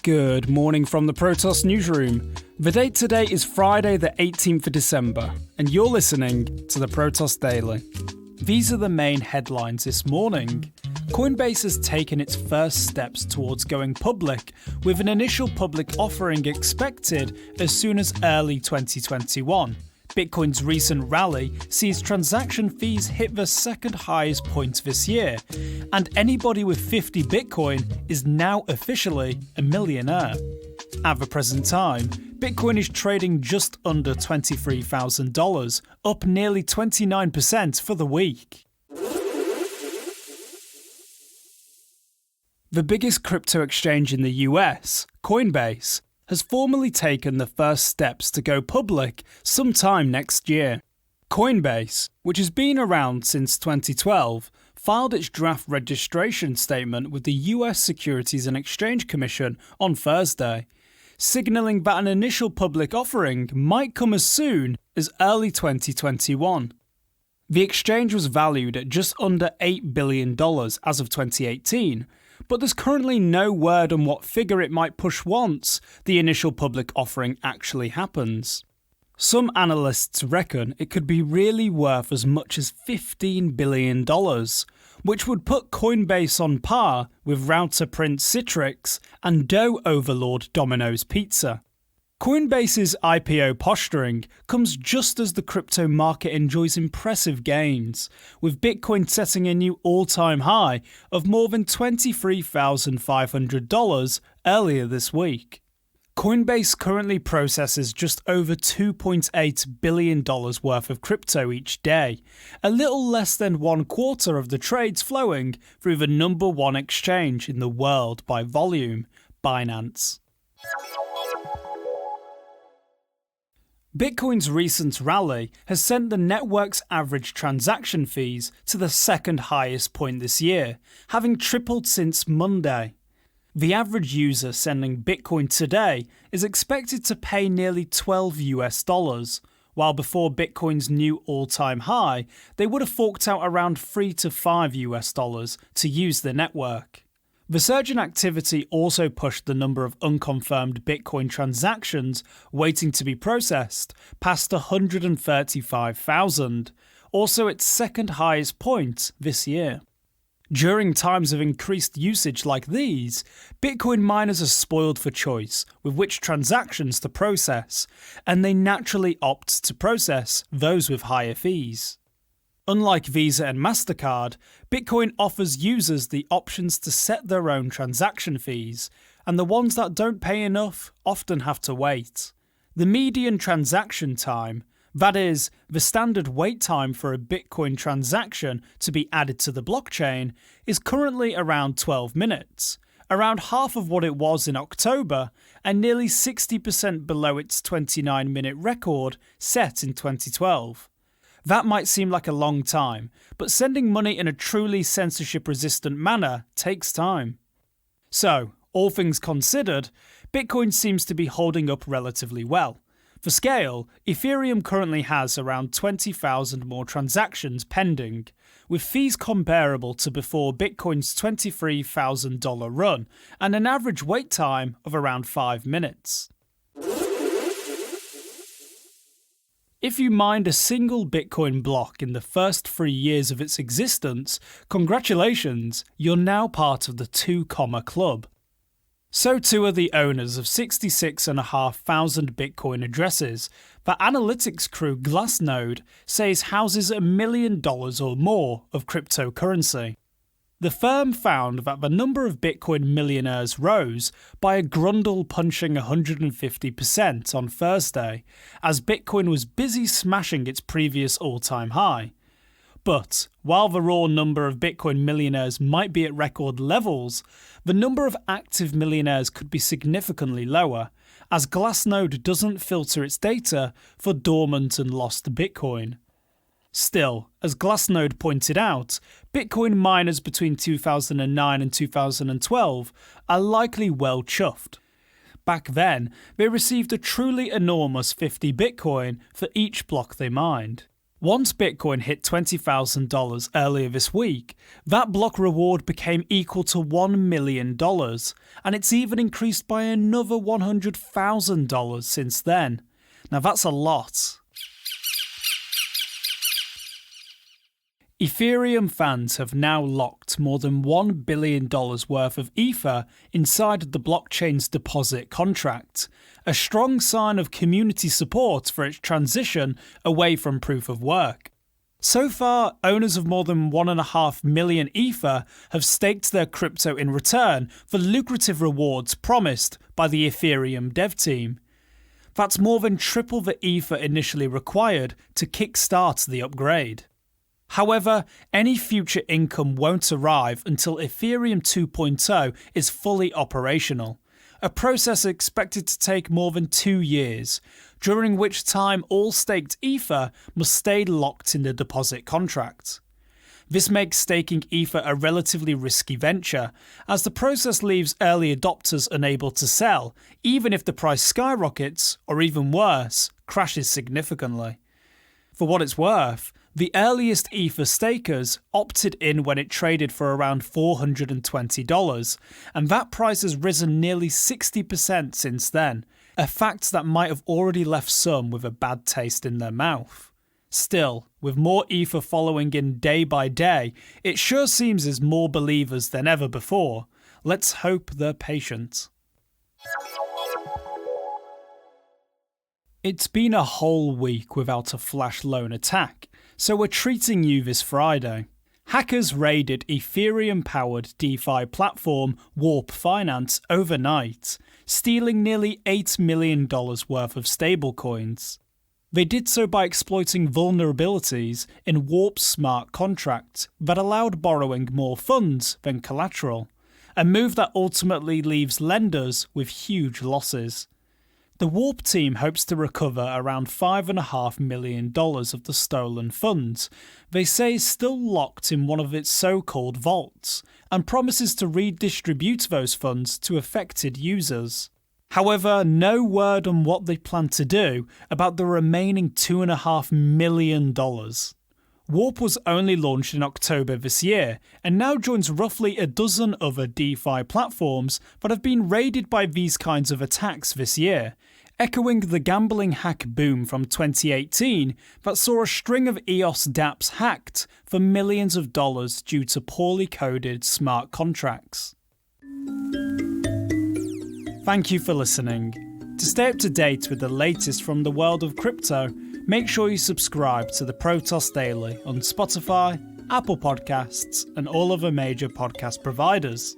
Good morning from the Protos newsroom. The date today is Friday the 18th of December, and you're listening to the Protos Daily. These are the main headlines this morning. Coinbase has taken its first steps towards going public, with an initial public offering expected as soon as early 2021. Bitcoin's recent rally sees transaction fees hit the second highest point this year, and anybody with 50 Bitcoin is now officially a millionaire. At the present time, Bitcoin is trading just under $23,000, up nearly 29% for the week. The biggest crypto exchange in the US, Coinbase, has formally taken the first steps to go public sometime next year. Coinbase, which has been around since 2012, filed its draft registration statement with the US Securities and Exchange Commission on Thursday, signalling that an initial public offering might come as soon as early 2021. The exchange was valued at just under $8 billion as of 2018, but there's currently no word on what figure it might push once the initial public offering actually happens. Some analysts reckon it could be really worth as much as $15 billion, which would put Coinbase on par with router prince Citrix and dough overlord Domino's Pizza. Coinbase's IPO posturing comes just as the crypto market enjoys impressive gains, with Bitcoin setting a new all-time high of more than $23,500 earlier this week. Coinbase currently processes just over $2.8 billion worth of crypto each day, a little less than 1/4 of the trades flowing through the number one exchange in the world by volume, Binance. Bitcoin's recent rally has sent the network's average transaction fees to the second highest point this year, having tripled since Monday. The average user sending Bitcoin today is expected to pay nearly $12, while before Bitcoin's new all-time high, they would have forked out around $3 to $5 to use the network. The surge in activity also pushed the number of unconfirmed Bitcoin transactions waiting to be processed past 135,000, also its second highest point this year. During times of increased usage like these, Bitcoin miners are spoiled for choice with which transactions to process, and they naturally opt to process those with higher fees. Unlike Visa and MasterCard, Bitcoin offers users the options to set their own transaction fees, and the ones that don't pay enough often have to wait. The median transaction time, that is, the standard wait time for a Bitcoin transaction to be added to the blockchain, is currently around 12 minutes, around half of what it was in October, and nearly 60% below its 29-minute record set in 2012. That might seem like a long time, but sending money in a truly censorship-resistant manner takes time. So, all things considered, Bitcoin seems to be holding up relatively well. For scale, Ethereum currently has around 20,000 more transactions pending, with fees comparable to before Bitcoin's $23,000 run, and an average wait time of around 5 minutes. If you mined a single Bitcoin block in the first 3 years of its existence, congratulations, you're now part of the 2 Club. So too are the owners of 66,500 Bitcoin addresses that analytics crew Glassnode says houses $1 million or more of cryptocurrency. The firm found that the number of Bitcoin millionaires rose by a grundle punching 150% on Thursday, as Bitcoin was busy smashing its previous all-time high. But while the raw number of Bitcoin millionaires might be at record levels, the number of active millionaires could be significantly lower, as Glassnode doesn't filter its data for dormant and lost Bitcoin. Still, as Glassnode pointed out, Bitcoin miners between 2009 and 2012 are likely well chuffed. Back then, they received a truly enormous 50 Bitcoin for each block they mined. Once Bitcoin hit $20,000 earlier this week, that block reward became equal to $1 million, and it's even increased by another $100,000 since then. Now that's a lot. Ethereum fans have now locked more than $1 billion worth of Ether inside the blockchain's deposit contract, a strong sign of community support for its transition away from proof of work. So far, owners of more than 1.5 million Ether have staked their crypto in return for lucrative rewards promised by the Ethereum dev team. That's more than triple the Ether initially required to kickstart the upgrade. However, any future income won't arrive until Ethereum 2.0 is fully operational, a process expected to take more than 2 years, during which time all staked Ether must stay locked in the deposit contract. This makes staking Ether a relatively risky venture, as the process leaves early adopters unable to sell, even if the price skyrockets, or even worse, crashes significantly. For what it's worth, the earliest Ether stakers opted in when it traded for around $420, and that price has risen nearly 60% since then, a fact that might have already left some with a bad taste in their mouth. Still, with more Ether following in day by day, it sure seems there's more believers than ever before. Let's hope they're patient. It's been a whole week without a flash loan attack, so we're treating you this Friday. Hackers raided Ethereum-powered DeFi platform Warp Finance overnight, stealing nearly $8 million worth of stablecoins. They did so by exploiting vulnerabilities in Warp's smart contract that allowed borrowing more funds than collateral, a move that ultimately leaves lenders with huge losses. The Warp team hopes to recover around $5.5 million of the stolen funds, they say is still locked in one of its so-called vaults, and promises to redistribute those funds to affected users. However, no word on what they plan to do about the remaining $2.5 million. Warp was only launched in October this year, and now joins roughly a dozen other DeFi platforms that have been raided by these kinds of attacks this year, echoing the gambling hack boom from 2018 that saw a string of EOS dApps hacked for millions of dollars due to poorly coded smart contracts. Thank you for listening. To stay up to date with the latest from the world of crypto, make sure you subscribe to the Protoss Daily on Spotify, Apple Podcasts, and all other major podcast providers.